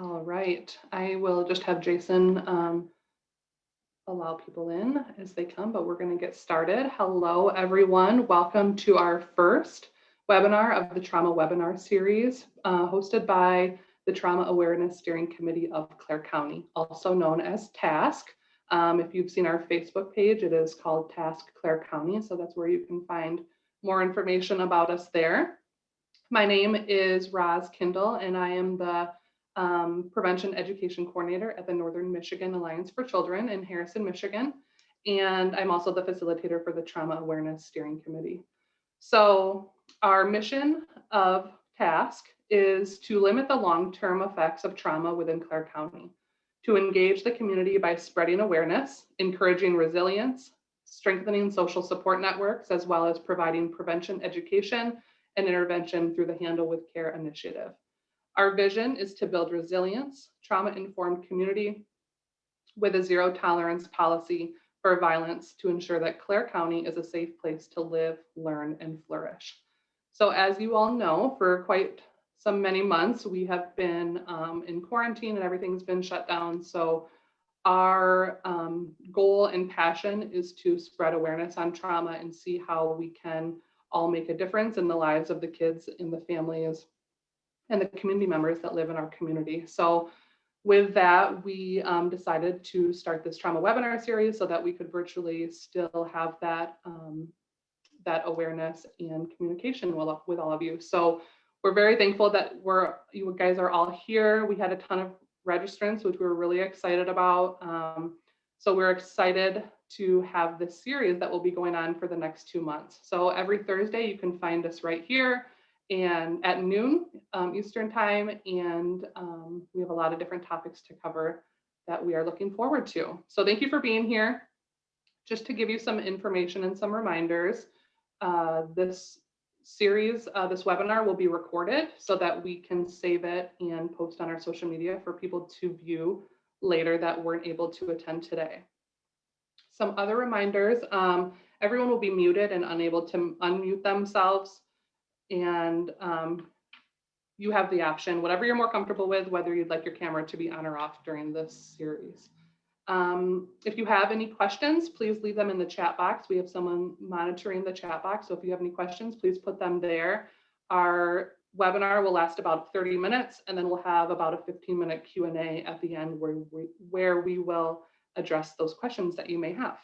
All right, I will just have Jason allow people in as they come, but we're going to get started. Hello, everyone. Welcome to our first webinar of the Trauma Webinar Series, hosted by the Trauma Awareness Steering Committee of Clare County, also known as TASC. If you've seen our Facebook page, it is called TASC Clare County, so that's where you can find more information about us there. My name is Roz Kindle, and I am the Prevention Education Coordinator at the Northern Michigan Alliance for Children in Harrison, Michigan. And I'm also the facilitator for the Trauma Awareness Steering Committee. So our mission of TASC is to limit the long-term effects of trauma within Clare County, to engage the community by spreading awareness, encouraging resilience, strengthening social support networks, as well as providing prevention education and intervention through the Handle with Care initiative. Our vision is to build resilience, trauma-informed community with a zero tolerance policy for violence to ensure that Clare County is a safe place to live, learn, and flourish. So as you all know, for quite some many months, we have been in quarantine and everything's been shut down. So our goal and passion is to spread awareness on trauma and see how we can all make a difference in the lives of the kids and the families and the community members that live in our community. So with that, we decided to start this trauma webinar series so that we could virtually still have that, that awareness and communication with all of you. So we're very thankful that you guys are all here. We had a ton of registrants, which we were really excited about. So we're excited to have this series that will be going on for the next 2 months. So every Thursday, you can find us right here and at noon Eastern time. And we have a lot of different topics to cover that we are looking forward to. So thank you for being here. Just to give you some information and some reminders, this series, this webinar will be recorded so that we can save it and post on our social media for people to view later that weren't able to attend today. Some other reminders, everyone will be muted and unable to unmute themselves. And you have the option, whatever you're more comfortable with, whether you'd like your camera to be on or off during this series. If you have any questions, please leave them in the chat box. We have someone monitoring the chat box. So if you have any questions, please put them there. Our webinar will last about 30 minutes, and then we'll have about a 15-minute Q&A at the end where we will address those questions that you may have.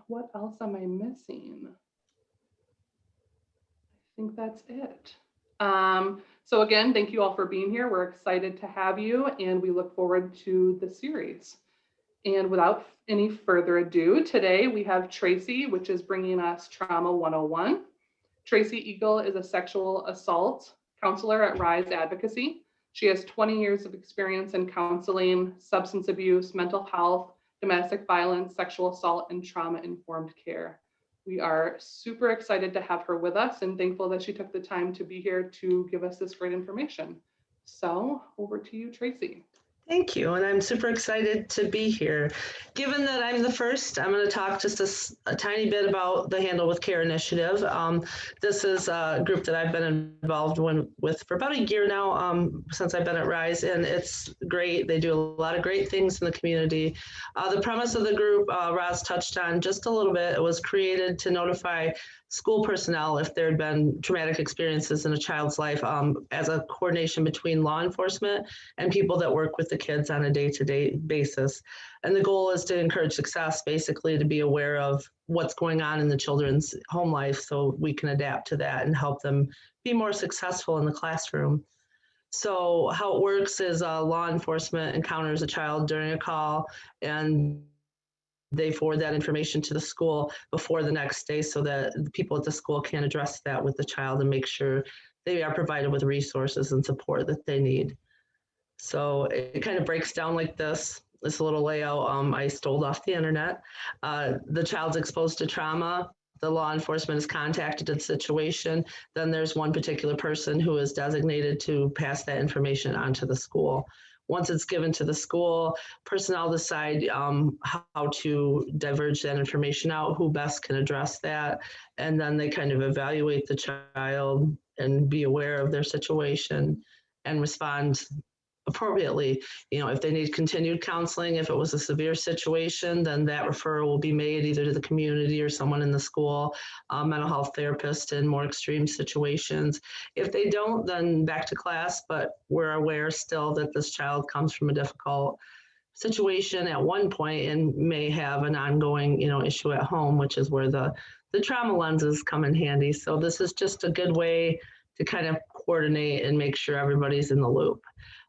What else am I missing? I think that's it. So again, thank you all for being here. We're excited to have you, and we look forward to the series. And without any further ado, today we have Tracy, which is bringing us Trauma 101. Tracy Eagle is a sexual assault counselor at Rise Advocacy. She has 20 years of experience in counseling, substance abuse, mental health, domestic violence, sexual assault, and trauma-informed care. We are super excited to have her with us and thankful that she took the time to be here to give us this great information. So over to you, Tracy. Thank you, and I'm super excited to be here. Given that I'm the first, I'm going to talk just a tiny bit about the Handle with Care initiative. This is a group that I've been involved with for about a year now, since I've been at Rise, and it's great. They do a lot of great things in the community. The premise of the group, Roz touched on just a little bit. It was created to notify school personnel if there had been traumatic experiences in a child's life, as a coordination between law enforcement and people that work with the kids on a day-to-day basis. And the goal is to encourage success, basically to be aware of what's going on in the children's home life so we can adapt to that and help them be more successful in the classroom. So how it works is law enforcement encounters a child during a call, and they forward that information to the school before the next day so that the people at the school can address that with the child and make sure they are provided with resources and support that they need. So it kind of breaks down like this little layout I stole off the internet. The child's exposed to trauma. The law enforcement is contacted in the situation. Then there's one particular person who is designated to pass that information on to the school. Once it's given to the school, personnel decide how to diverge that information out, who best can address that, and then they kind of evaluate the child and be aware of their situation and respond appropriately. If they need continued counseling, if it was a severe situation, then that referral will be made either to the community or someone in the school, a mental health therapist in more extreme situations. If they don't, then back to class, but we're aware still that this child comes from a difficult situation at one point and may have an ongoing, issue at home, which is where the trauma lenses come in handy. So this is just a good way to kind of coordinate and make sure everybody's in the loop.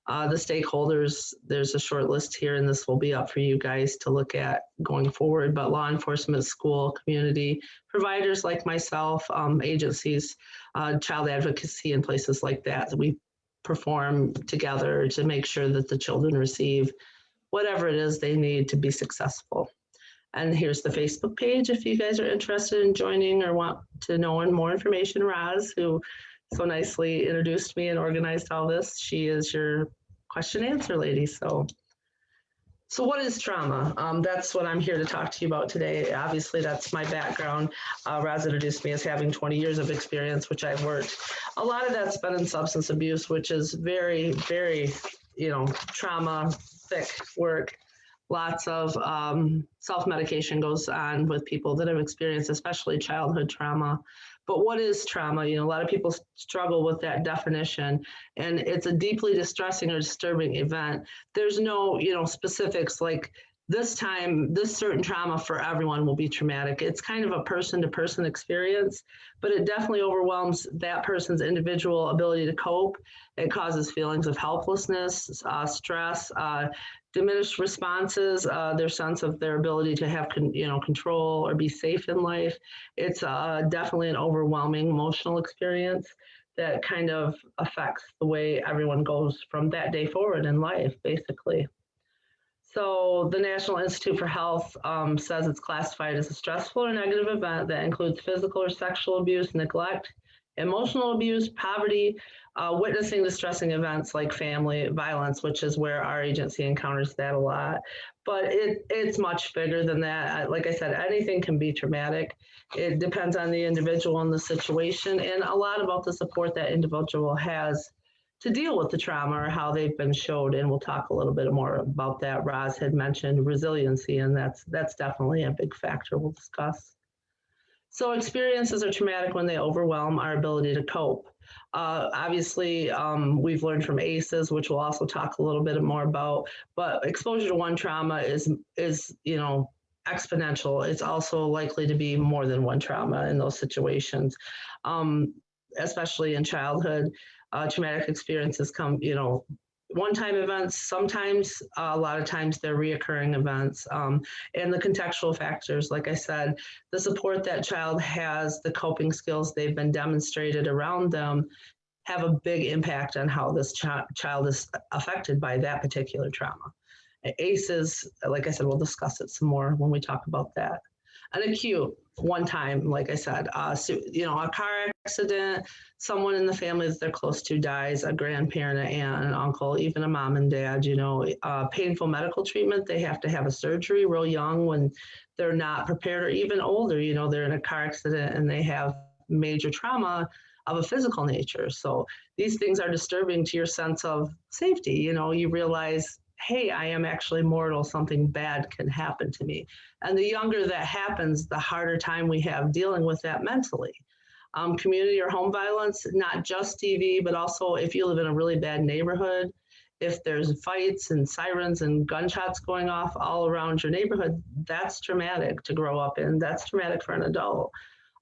The stakeholders, there's a short list here, and this will be up for you guys to look at going forward, but law enforcement, school, community, providers like myself, agencies, child advocacy and places like that we perform together to make sure that the children receive whatever it is they need to be successful. And here's the Facebook page if you guys are interested in joining or want to know more information. Roz, who so nicely introduced me and organized all this, she is your question answer lady. So what is trauma? That's what I'm here to talk to you about today. Obviously, that's my background. Roz introduced me as having 20 years of experience, which I've worked. A lot of that's been in substance abuse, which is very, very, trauma thick work. Lots of self-medication goes on with people that have experienced, especially childhood trauma. But what is trauma? A lot of people struggle with that definition, and it's a deeply distressing or disturbing event. There's no, specifics like this time, this certain trauma for everyone will be traumatic. It's kind of a person-to-person experience, but it definitely overwhelms that person's individual ability to cope. It causes feelings of helplessness, stress, diminished responses, their sense of their ability to have control or be safe in life. It's definitely an overwhelming emotional experience that kind of affects the way everyone goes from that day forward in life, basically. So the National Institute for Health says it's classified as a stressful or negative event that includes physical or sexual abuse, neglect, emotional abuse, poverty, witnessing distressing events like family violence, which is where our agency encounters that a lot. But it's much bigger than that. Like I said, anything can be traumatic. It depends on the individual and the situation, and a lot about the support that individual has to deal with the trauma or how they've been showed. And we'll talk a little bit more about that. Roz had mentioned resiliency, and that's definitely a big factor we'll discuss. So experiences are traumatic when they overwhelm our ability to cope. Obviously, we've learned from ACEs, which we'll also talk a little bit more about, but exposure to one trauma is exponential. It's also likely to be more than one trauma in those situations, especially in childhood. Traumatic experiences come, one-time events, sometimes, a lot of times they're reoccurring events. And the contextual factors, like I said, the support that child has, the coping skills they've been demonstrated around them have a big impact on how this child is affected by that particular trauma. ACEs, like I said, we'll discuss it some more when we talk about that. An acute, one time, like I said, a car accident, someone in the family that they're close to dies, a grandparent, an aunt, an uncle, even a mom and dad, painful medical treatment. They have to have a surgery real young when they're not prepared, or even older, they're in a car accident and they have major trauma of a physical nature. So these things are disturbing to your sense of safety. You realize, hey, I am actually mortal, something bad can happen to me. And the younger that happens, the harder time we have dealing with that mentally. Community or home violence, not just TV, but also if you live in a really bad neighborhood, if there's fights and sirens and gunshots going off all around your neighborhood, that's traumatic to grow up in. That's traumatic for an adult.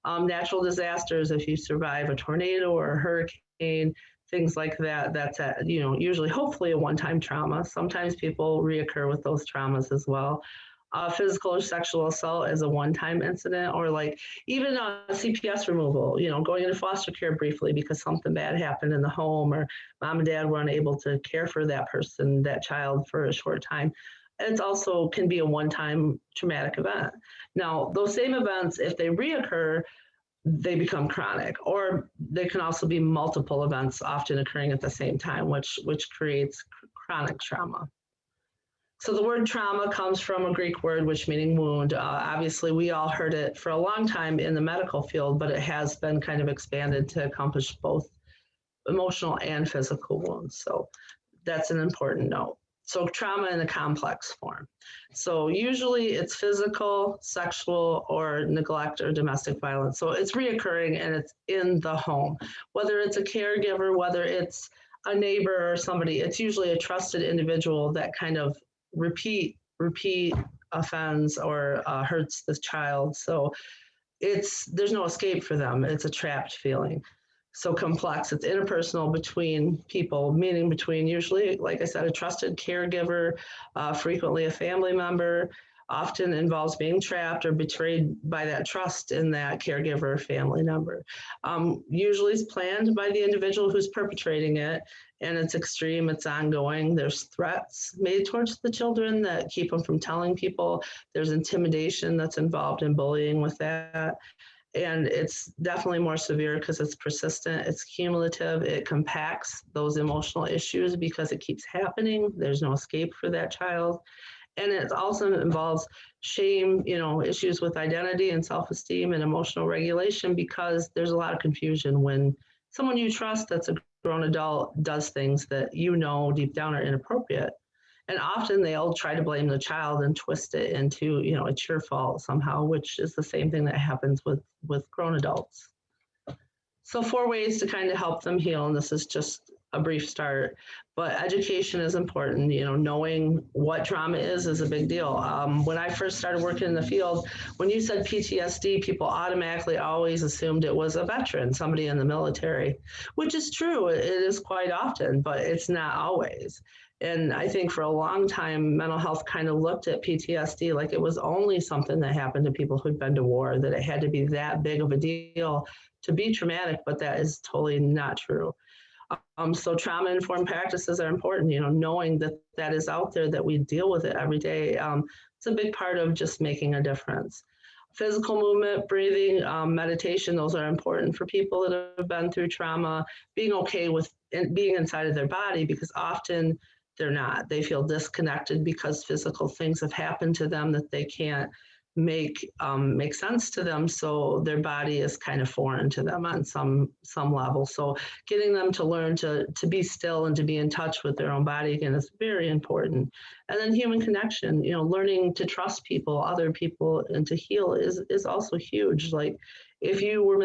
Natural disasters, if you survive a tornado or a hurricane, things like that, that's usually hopefully a one-time trauma. Sometimes people reoccur with those traumas as well. Physical or sexual assault is a one-time incident, or like even CPS removal, going into foster care briefly because something bad happened in the home, or mom and dad were unable to care for that person, that child, for a short time. It also can be a one-time traumatic event. Now, those same events, if they reoccur, they become chronic, or they can also be multiple events often occurring at the same time, which creates chronic trauma. So the word trauma comes from a Greek word, which meaning wound. Obviously, we all heard it for a long time in the medical field, but it has been kind of expanded to accomplish both emotional and physical wounds. So that's an important note. So trauma in a complex form. So usually it's physical, sexual, or neglect or domestic violence. So it's reoccurring and it's in the home. Whether it's a caregiver, whether it's a neighbor or somebody, it's usually a trusted individual that kind of repeat offends or hurts the child. So there's no escape for them. It's a trapped feeling. So complex, it's interpersonal between people, meaning between usually, like I said, a trusted caregiver, frequently a family member, often involves being trapped or betrayed by that trust in that caregiver or family member. Usually it's planned by the individual who's perpetrating it, and it's extreme, it's ongoing. There's threats made towards the children that keep them from telling people. There's intimidation that's involved in bullying with that. And it's definitely more severe because it's persistent, it's cumulative, it compacts those emotional issues because it keeps happening. There's no escape for that child. And it also involves shame, issues with identity and self-esteem and emotional regulation, because there's a lot of confusion when someone you trust that's a grown adult does things that deep down are inappropriate. And often they'll try to blame the child and twist it into, it's your fault somehow, which is the same thing that happens with grown adults. So 4 ways to kind of help them heal, and this is just a brief start, but education is important. Knowing what trauma is a big deal. When I first started working in the field, when you said PTSD, people automatically always assumed it was a veteran, somebody in the military, which is true. It is quite often, but it's not always. And I think for a long time, mental health kind of looked at PTSD like it was only something that happened to people who'd been to war, that it had to be that big of a deal to be traumatic, but that is totally not true. So trauma-informed practices are important, knowing that is out there, that we deal with it every day. It's a big part of just making a difference. Physical movement, breathing, meditation, those are important for people that have been through trauma, being okay with being inside of their body, because often they're not. They feel disconnected because physical things have happened to them that they can't make sense to them. So their body is kind of foreign to them on some level. So getting them to learn to be still and to be in touch with their own body again is very important. And then human connection, learning to trust people, other people, and to heal is also huge. Like if you were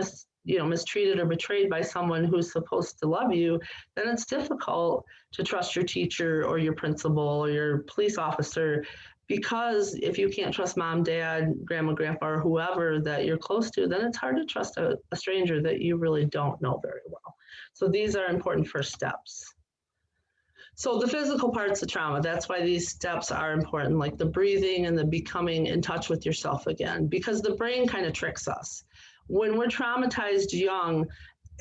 mistreated or betrayed by someone who's supposed to love you, then it's difficult to trust your teacher or your principal or your police officer, because if you can't trust mom, dad, grandma, grandpa, or whoever that you're close to, then it's hard to trust a stranger that you really don't know very well. So these are important first steps. So the physical parts of trauma, that's why these steps are important, like the breathing and the becoming in touch with yourself again, because the brain kind of tricks us. When we're traumatized young,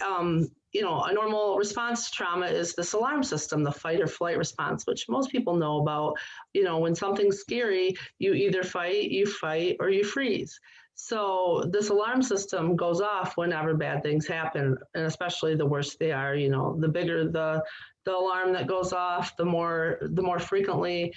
a normal response to trauma is this alarm system, the fight or flight response, which most people know about. When something's scary, you either fight, or you freeze. So this alarm system goes off whenever bad things happen, and especially the worse they are. The bigger the alarm that goes off, the more frequently,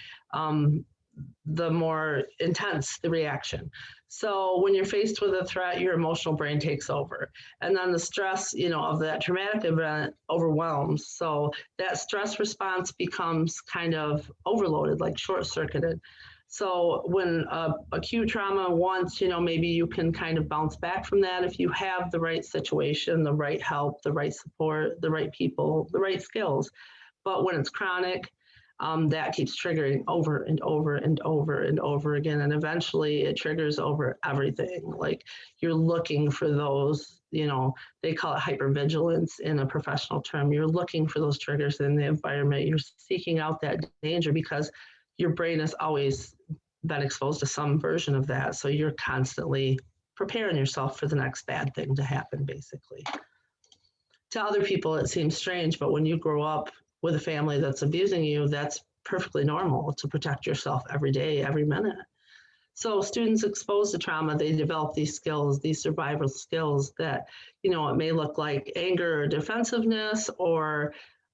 the more intense the reaction. So when you're faced with a threat, your emotional brain takes over. And then the stress, of that traumatic event overwhelms. So that stress response becomes kind of overloaded, like short-circuited. So when acute trauma once, maybe you can kind of bounce back from that if you have the right situation, the right help, the right support, the right people, the right skills. But when it's chronic, that keeps triggering over and over and over and over again. And eventually it triggers over everything. Like you're looking for those, they call it hypervigilance in a professional term. You're looking for those triggers in the environment. You're seeking out that danger because your brain has always been exposed to some version of that. So you're constantly preparing yourself for the next bad thing to happen, basically. To other people, it seems strange, but when you grow up with a family that's abusing you, that's perfectly normal to protect yourself every day, every minute. So students exposed to trauma, they develop these skills, these survival skills that, it may look like anger or defensiveness or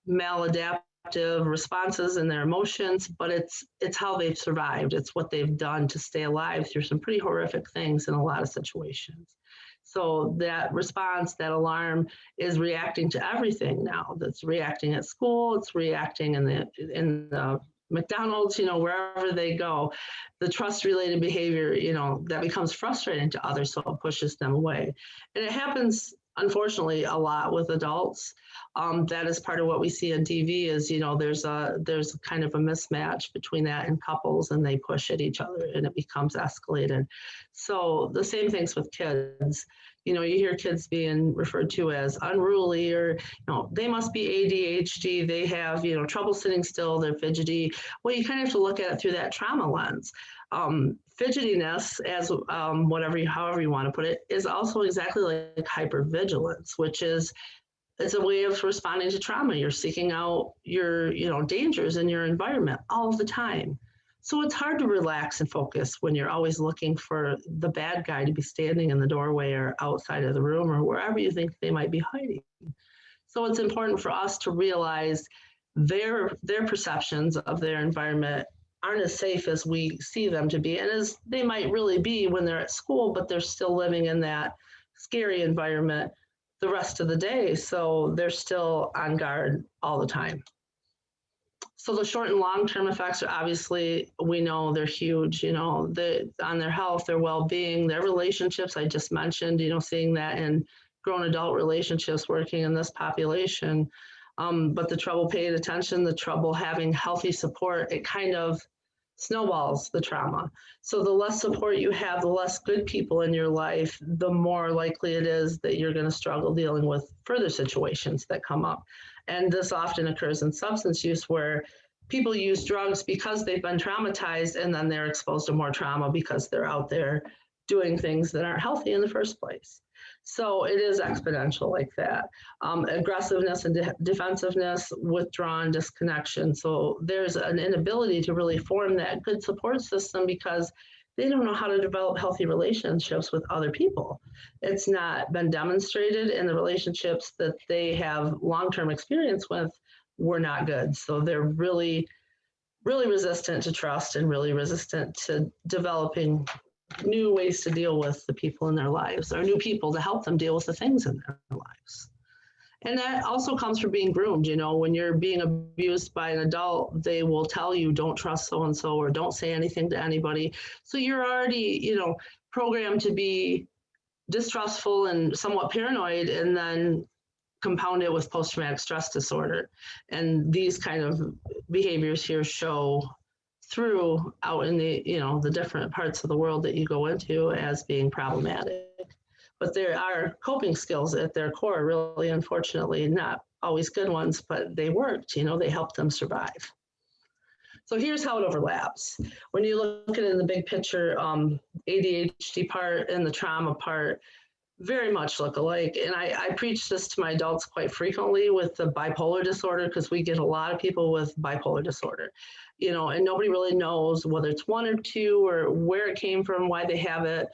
maladaptive responses in their emotions, but it's how they've survived. It's what they've done to stay alive through some pretty horrific things in a lot of situations. So that response, that alarm is reacting to everything now. That's reacting at school, it's reacting in the McDonald's, wherever they go. The trust related behavior, that becomes frustrating to others, so it pushes them away. And it happens, unfortunately, a lot with adults. That is part of what we see on TV is, there's kind of a mismatch between that and couples, and they push at each other and it becomes escalated. So the same things with kids. You hear kids being referred to as unruly, or they must be ADHD, they have trouble sitting still, they're fidgety. Well, you kind of have to look at it through that trauma lens. Fidgetiness, as however you want to put it, is also exactly like hypervigilance, which is it's a way of responding to trauma. You're seeking out your dangers in your environment all the time. So it's hard to relax and focus when you're always looking for the bad guy to be standing in the doorway or outside of the room or wherever you think they might be hiding. So it's important for us to realize their perceptions of their environment aren't as safe as we see them to be, and as they might really be when they're at school, but they're still living in that scary environment the rest of the day. So they're still on guard all the time. So the short and long-term effects are obviously, we know they're huge, on their health, their well-being, their relationships. I just mentioned, seeing that in grown adult relationships working in this population. But the trouble paying attention, the trouble having healthy support, it kind of snowballs the trauma. So the less support you have, the less good people in your life, the more likely it is that you're going to struggle dealing with further situations that come up. And this often occurs in substance use, where people use drugs because they've been traumatized, and then they're exposed to more trauma because they're out there doing things that aren't healthy in the first place. So it is exponential like that. Aggressiveness and defensiveness, withdrawn, disconnection. So there's an inability to really form that good support system because they don't know how to develop healthy relationships with other people. It's not been demonstrated, and the relationships that they have long-term experience with were not good. So they're really, really resistant to trust and really resistant to developing new ways to deal with the people in their lives, or new people to help them deal with the things in their lives. And that also comes from being groomed. When you're being abused by an adult, they will tell you, don't trust so-and-so, or don't say anything to anybody. So you're already, programmed to be distrustful and somewhat paranoid, and then compound it with post-traumatic stress disorder. And these kind of behaviors here show through out in the different parts of the world that you go into as being problematic. But there are coping skills at their core, really, unfortunately, not always good ones, but they worked, they helped them survive. So here's how it overlaps. When you look at it in the big picture, ADHD part and the trauma part very much look alike. And I preach this to my adults quite frequently with the bipolar disorder, because we get a lot of people with bipolar disorder, and nobody really knows whether it's one or two or where it came from, why they have it.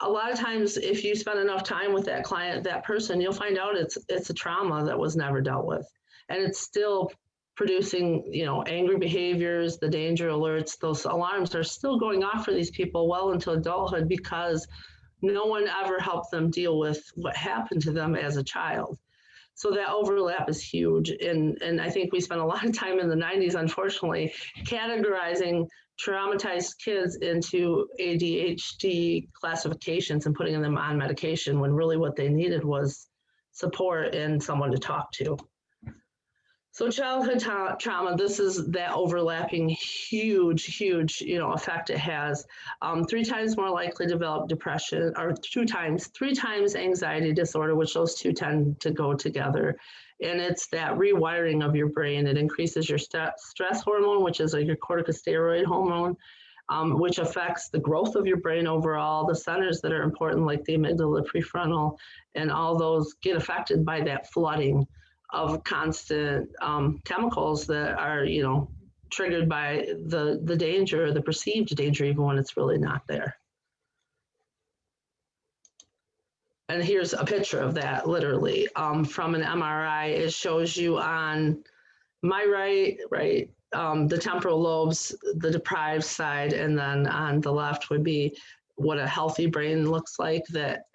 A lot of times, if you spend enough time with that client, that person, you'll find out it's a trauma that was never dealt with. And it's still producing, angry behaviors, the danger alerts, those alarms are still going off for these people well into adulthood, because no one ever helped them deal with what happened to them as a child. So that overlap is huge. And I think we spent a lot of time in the 90s, unfortunately, categorizing traumatized kids into ADHD classifications and putting them on medication, when really what they needed was support and someone to talk to. So childhood trauma, this is that overlapping huge, effect it has. 3 times more likely to develop depression, or 3 times anxiety disorder, which those two tend to go together. And it's that rewiring of your brain. It increases your stress hormone, which is your corticosteroid hormone, which affects the growth of your brain overall. The centers that are important, like the amygdala, prefrontal, and all those get affected by that flooding of constant chemicals that are, triggered by the danger, the perceived danger, even when it's really not there. And here's a picture of that, literally, from an MRI. It shows you on my right, the temporal lobes, the deprived side, and then on the left would be what a healthy brain looks like, that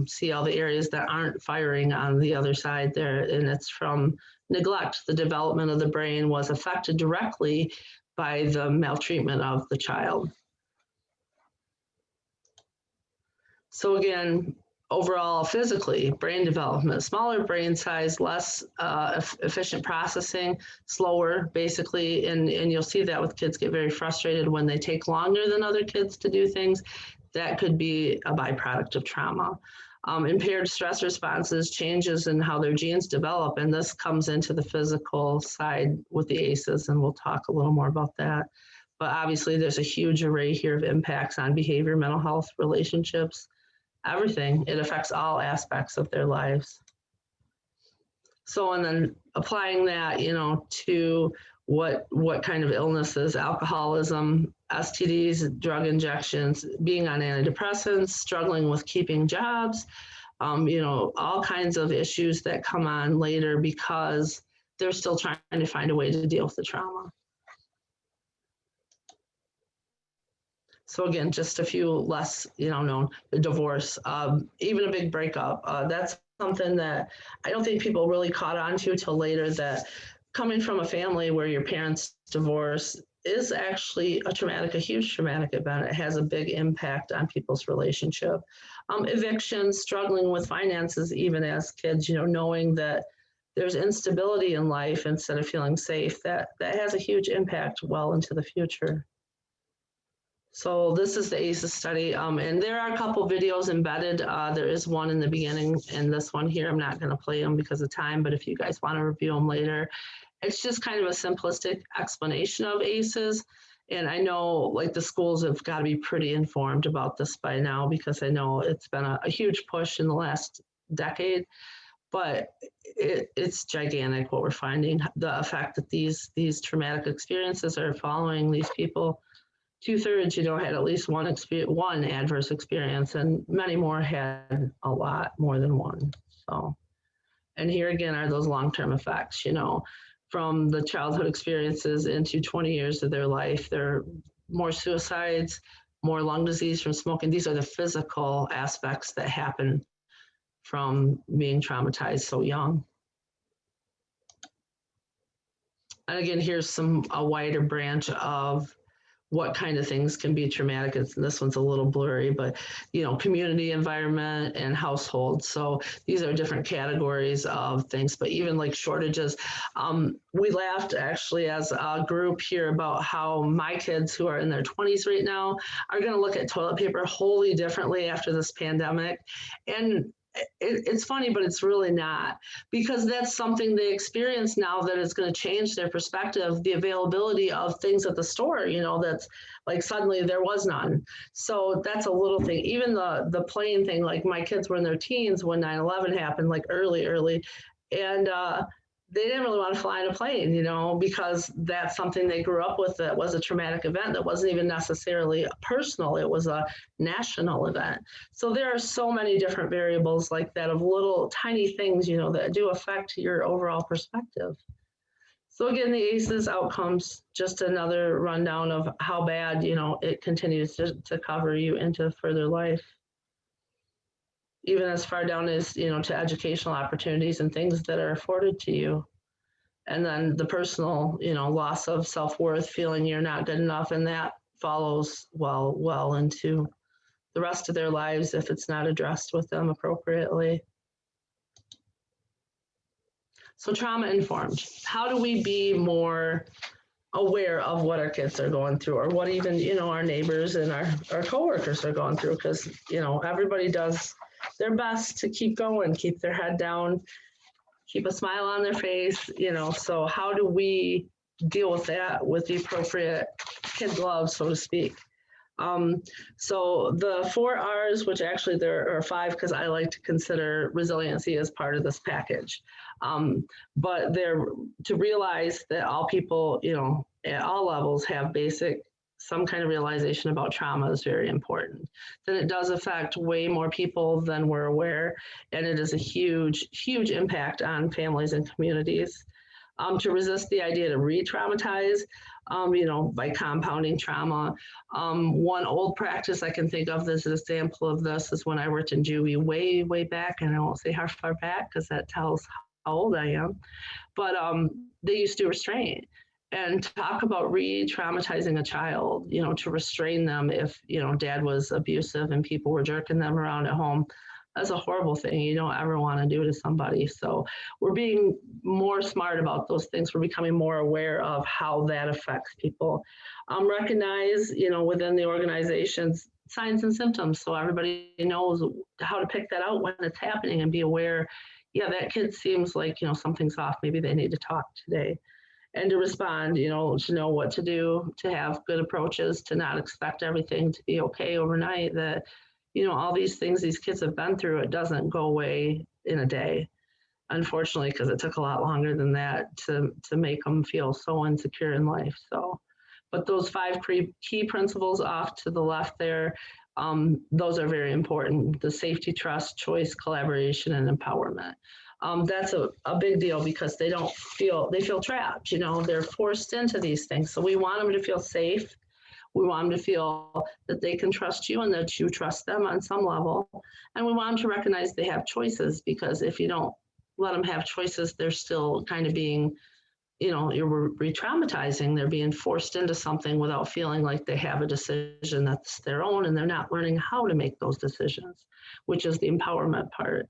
see all the areas that aren't firing on the other side there. And it's from neglect. The development of the brain was affected directly by the maltreatment of the child. So again, overall physically, brain development, smaller brain size, less efficient processing, slower basically, and you'll see that with kids get very frustrated when they take longer than other kids to do things. That could be a byproduct of trauma. Impaired stress responses, changes in how their genes develop, and this comes into the physical side with the ACEs, and we'll talk a little more about that. But obviously there's a huge array here of impacts on behavior, mental health, relationships, everything. It affects all aspects of their lives. So, and then applying that, to what kind of illnesses, alcoholism, STDs, drug injections, being on antidepressants, struggling with keeping jobs, all kinds of issues that come on later because they're still trying to find a way to deal with the trauma. So again, just a few less, known, divorce, even a big breakup. That's something that I don't think people really caught on to till later, that coming from a family where your parents divorce is actually a huge traumatic event. It has a big impact on people's relationship. Evictions, struggling with finances, even as kids, knowing that there's instability in life instead of feeling safe, that has a huge impact well into the future. So this is the ACEs study, and there are a couple videos embedded. There is one in the beginning, and this one here, I'm not going to play them because of time, but if you guys want to review them later, it's just kind of a simplistic explanation of ACEs. And I know like the schools have got to be pretty informed about this by now, because I know it's been a huge push in the last decade, but it's gigantic what we're finding. The effect that these traumatic experiences are following these people. 2/3, had at least one adverse experience, and many more had a lot more than one. So, and here again are those long-term effects, from the childhood experiences into 20 years of their life. There are more suicides, more lung disease from smoking. These are the physical aspects that happen from being traumatized so young. And again, here's a wider branch of what kind of things can be traumatic. This one's a little blurry, but community, environment, and household. So these are different categories of things, but even like shortages. We laughed actually as a group here about how my kids who are in their 20s right now are going to look at toilet paper wholly differently after this pandemic. And it's funny, but it's really not, because that's something they experience now that is going to change their perspective, the availability of things at the store, that's like suddenly there was none. So that's a little thing. Even the plane thing, like my kids were in their teens when 9/11 happened, like early, and they didn't really want to fly in a plane, because that's something they grew up with that was a traumatic event that wasn't even necessarily personal. It was a national event. So there are so many different variables like that of little tiny things, that do affect your overall perspective. So again, the ACEs outcomes, just another rundown of how bad, it continues to cover you into further life. Even as far down as, to educational opportunities and things that are afforded to you. And then the personal, loss of self-worth, feeling you're not good enough, and that follows well into the rest of their lives if it's not addressed with them appropriately. So trauma informed. How do we be more aware of what our kids are going through, or what even, our neighbors and our coworkers are going through? Because, everybody does their best to keep going, keep their head down, keep a smile on their face, so how do we deal with that with the appropriate kid gloves, so to speak? So the 4 R's, which actually there are 5, because I like to consider resiliency as part of this package. But they're to realize that all people, at all levels have some kind of realization about trauma is very important. That it does affect way more people than we're aware, and it is a huge, huge impact on families and communities. to resist the idea to re-traumatize, by compounding trauma. One old practice I can think of as an example of this is when I worked in juvie way back, and I won't say how far back because that tells how old I am, but they used to restrain and talk about re-traumatizing a child, to restrain them if, dad was abusive and people were jerking them around at home. That's a horrible thing you don't ever want to do to somebody. So we're being more smart about those things. We're becoming more aware of how that affects people. Recognize, within the organizations, signs and symptoms, so everybody knows how to pick that out when it's happening and be aware, yeah, that kid seems like, something's off. Maybe they need to talk today. And to respond, to know what to do, to have good approaches, to not expect everything to be okay overnight, that all these things these kids have been through, it doesn't go away in a day, unfortunately, because it took a lot longer than that to make them feel so insecure in life. So, but those 5 key principles off to the left there, those are very important: the safety, trust, choice, collaboration, and empowerment. That's a big deal because they feel trapped, they're forced into these things. So we want them to feel safe. We want them to feel that they can trust you and that you trust them on some level. And we want them to recognize they have choices, because if you don't let them have choices, they're still kind of being, you're re-traumatizing. They're being forced into something without feeling like they have a decision that's their own, and they're not learning how to make those decisions, which is the empowerment part.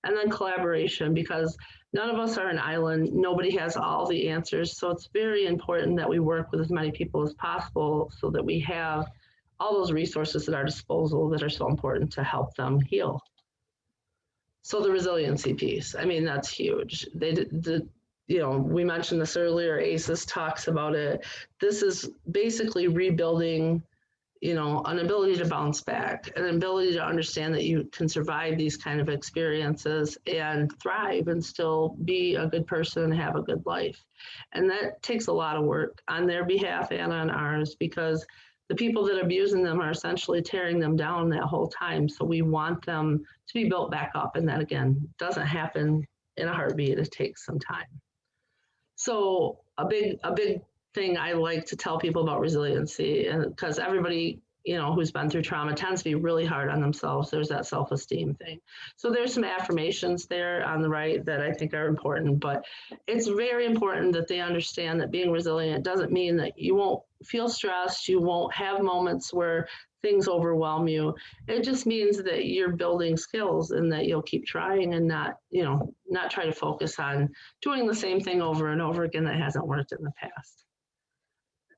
And then collaboration, because none of us are an island. Nobody has all the answers. So it's very important that we work with as many people as possible so that we have all those resources at our disposal that are so important to help them heal. So the resiliency piece, that's huge. We mentioned this earlier, ACEs talks about it. This is basically rebuilding, an ability to bounce back, an ability to understand that you can survive these kind of experiences and thrive and still be a good person and have a good life. And that takes a lot of work on their behalf and on ours, because the people that are abusing them are essentially tearing them down that whole time. So we want them to be built back up. And that, again, doesn't happen in a heartbeat. It takes some time. So a big thing I like to tell people about resiliency, and because everybody, who's been through trauma tends to be really hard on themselves. There's that self-esteem thing. So there's some affirmations there on the right that I think are important, but it's very important that they understand that being resilient doesn't mean that you won't feel stressed, you won't have moments where things overwhelm you. It just means that you're building skills and that you'll keep trying and not try to focus on doing the same thing over and over again that hasn't worked in the past.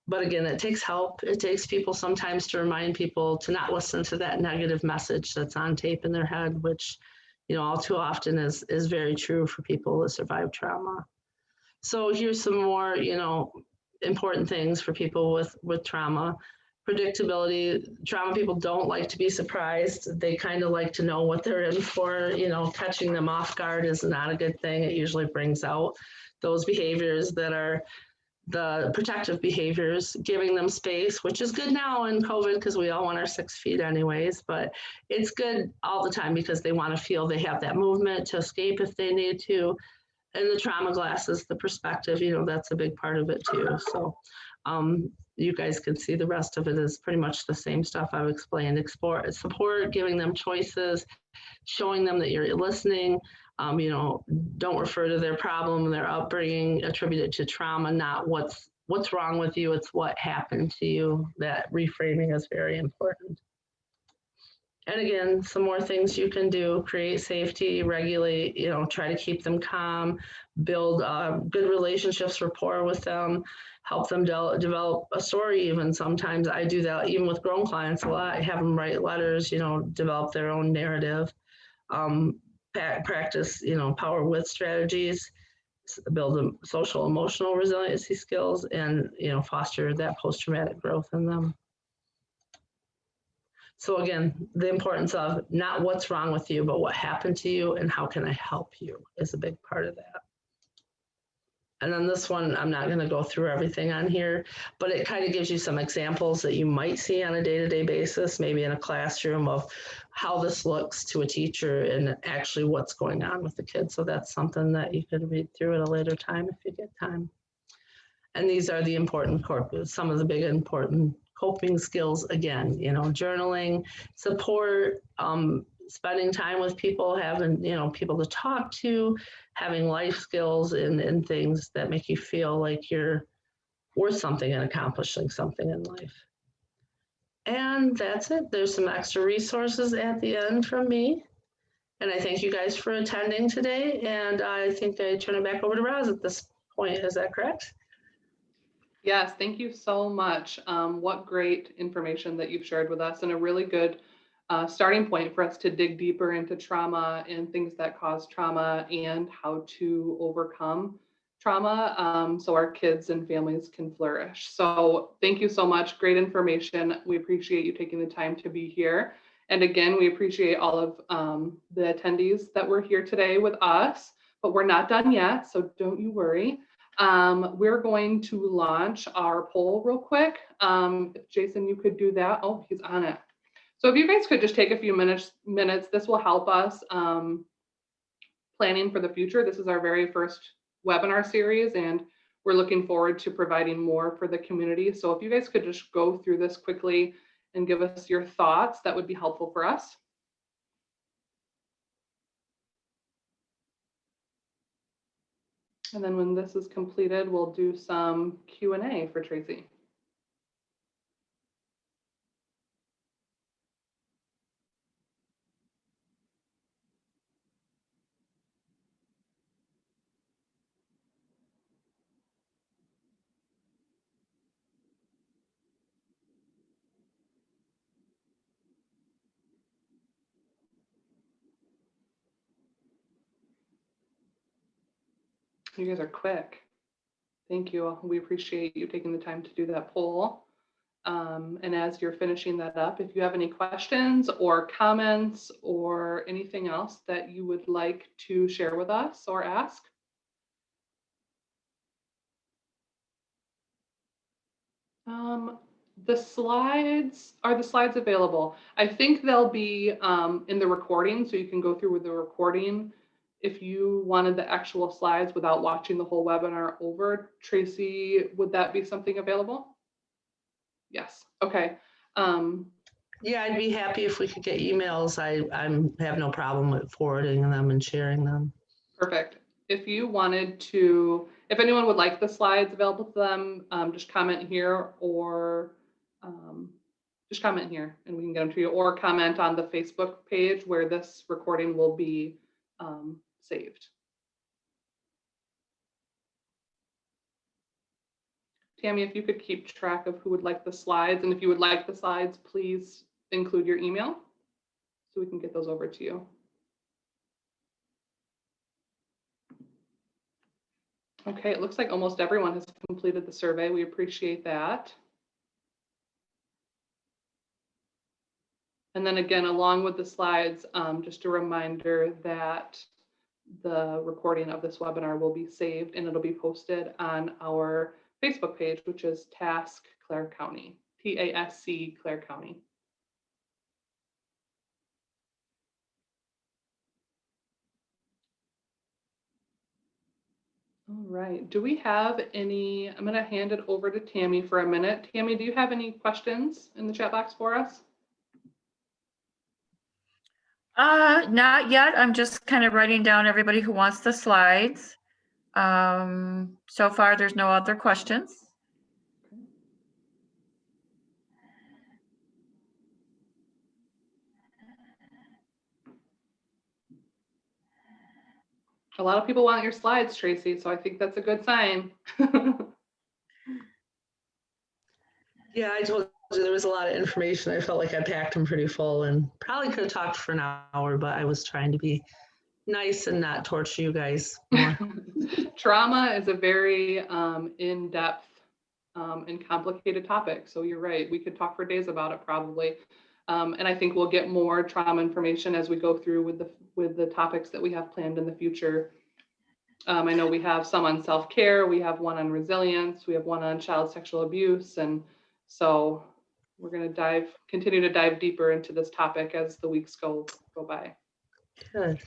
But again, it takes help. It takes people sometimes to remind people to not listen to that negative message that's on tape in their head, which, all too often is very true for people that survive trauma. So here's some more, important things for people with trauma. Predictability. Trauma people don't like to be surprised. They kind of like to know what they're in for. Catching them off guard is not a good thing. It usually brings out those behaviors that are the protective behaviors, giving them space, which is good now in COVID because we all want our 6 feet anyways, but it's good all the time because they want to feel they have that movement to escape if they need to. And the trauma glasses, the perspective, that's a big part of it too. So you guys can see the rest of it is pretty much the same stuff I've explained. Support, giving them choices, showing them that you're listening. Don't refer to their problem, their upbringing, attribute it to trauma, not what's wrong with you, it's what happened to you. That reframing is very important. And again, some more things you can do: create safety, regulate, try to keep them calm, build good relationships, rapport with them, help them develop a story. Even sometimes I do that even with grown clients a lot. I have them write letters, develop their own narrative. Practice, power with strategies, build social emotional resiliency skills, and, foster that post-traumatic growth in them. So again, the importance of not what's wrong with you, but what happened to you and how can I help you is a big part of that. And then this one, I'm not going to go through everything on here, but it kind of gives you some examples that you might see on a day-to-day basis, maybe in a classroom, of how this looks to a teacher and actually what's going on with the kids. So that's something that you could read through at a later time if you get time. And these are the important, some of the big important coping skills. Again, you know, journaling, support, spending time with people, having, you know, people to talk to, having life skills and things that make you feel like you're worth something and accomplishing something in life. And that's it. There's some extra resources at the end from me. And I thank you guys for attending today. And I think I turn it back over to Roz at this point. Is that correct? Yes, thank you so much. What great information that you've shared with us, and a really good starting point for us to dig deeper into trauma and things that cause trauma and how to overcome trauma, so our kids and families can flourish. So thank you so much. Great information. We appreciate you taking the time to be here. And again, we appreciate all of the attendees that were here today with us, but we're not done yet, so don't you worry. We're going to launch our poll real quick. If Jason, you could do that. Oh, he's on it. So if you guys could just take a few minutes, this will help us planning for the future. This is our very first webinar series, and we're looking forward to providing more for the community. So if you guys could just go through this quickly and give us your thoughts, that would be helpful for us. And then when this is completed, we'll do some Q&A for Tracy. You guys are quick. Thank you. We appreciate you taking the time to do that poll. And as you're finishing that up, if you have any questions or comments or anything else that you would like to share with us or ask. The slides, are the slides available? I think they'll be in the recording, so you can go through with the recording. If you wanted the actual slides without watching the whole webinar over, Tracy, would that be something available? Yes. Okay. Yeah, I'd be happy if we could get emails. I have no problem with forwarding them and sharing them. Perfect. If you wanted to, if anyone would like the slides available to them, just comment here, or just comment here and we can get them to you, or comment on the Facebook page where this recording will be saved. Tammy, if you could keep track of who would like the slides, and if you would like the slides, please include your email so we can get those over to you. Okay, it looks like almost everyone has completed the survey. We appreciate that. And then again, along with the slides, just a reminder that the recording of this webinar will be saved and it'll be posted on our Facebook page, which is TASC Clare County, TASC Clare County. All right, do we have any, I'm gonna hand it over to Tammy for a minute. Tammy, do you have any questions in the chat box for us? Not yet. I'm just kind of writing down everybody who wants the slides. So far, there's no other questions. A lot of people want your slides, Tracy, so I think that's a good sign. Yeah, I told you there was a lot of information. I felt like I packed them pretty full and probably could have talked for an hour, but I was trying to be nice and not torture you guys more. Trauma is a very in-depth and complicated topic. So you're right, we could talk for days about it probably. And I think we'll get more trauma information as we go through with the topics that we have planned in the future. I know we have some on self-care, we have one on resilience, we have one on child sexual abuse. And so we're going to continue to dive deeper into this topic as the weeks go by. Good.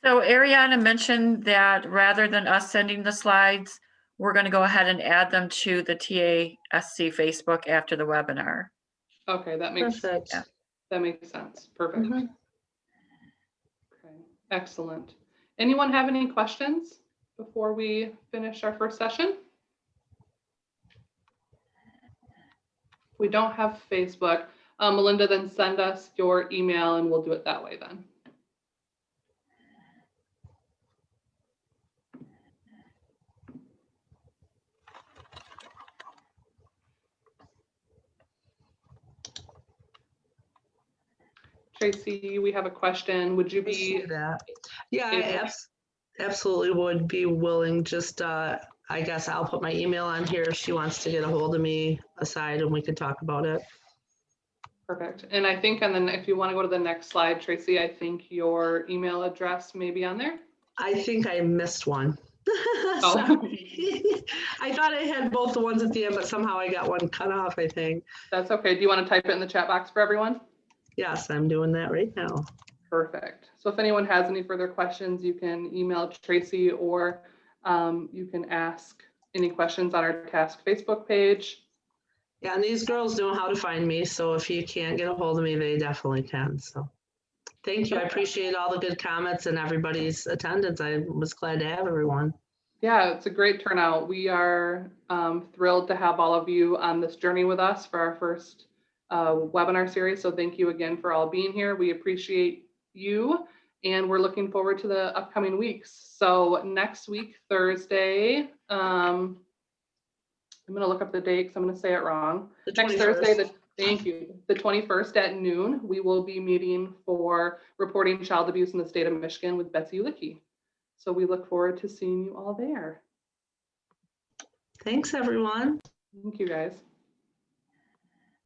So Ariana mentioned that rather than us sending the slides, we're going to go ahead and add them to the TASC Facebook after the webinar. Okay, that makes Perfect. Yeah. that makes sense. Perfect. Mhm. Okay, excellent. Anyone have any questions before we finish our first session? We don't have Facebook. Melinda, then send us your email and we'll do it that way then. Tracy, we have a question. Would you I see be that. Yeah, I able- absolutely would be willing. Just, I guess I'll put my email on here if she wants to get a hold of me aside and we can talk about it. Perfect. And I think, and then if you want to go to the next slide, Tracy, I think your email address may be on there. I think I missed one. Sorry. I thought I had both the ones at the end, but somehow I got one cut off, I think. That's okay. Do you want to type it in the chat box for everyone? Yes, I'm doing that right now. Perfect. So if anyone has any further questions, you can email Tracy or you can ask any questions on our TASC Facebook page. Yeah, and these girls know how to find me, so if you can't get a hold of me, they definitely can. So thank you. I appreciate all the good comments and everybody's attendance. I was glad to have everyone. Yeah, it's a great turnout. We are thrilled to have all of you on this journey with us for our first webinar series. So thank you again for all being here. We appreciate you and we're looking forward to the upcoming weeks. So next week, Thursday, I'm going to look up the date because I'm going to say it wrong. The Next 21st. Thursday, thank you. The 21st at noon, we will be meeting for reporting child abuse in the state of Michigan with Betsy Ulicki. So we look forward to seeing you all there. Thanks, everyone. Thank you, guys.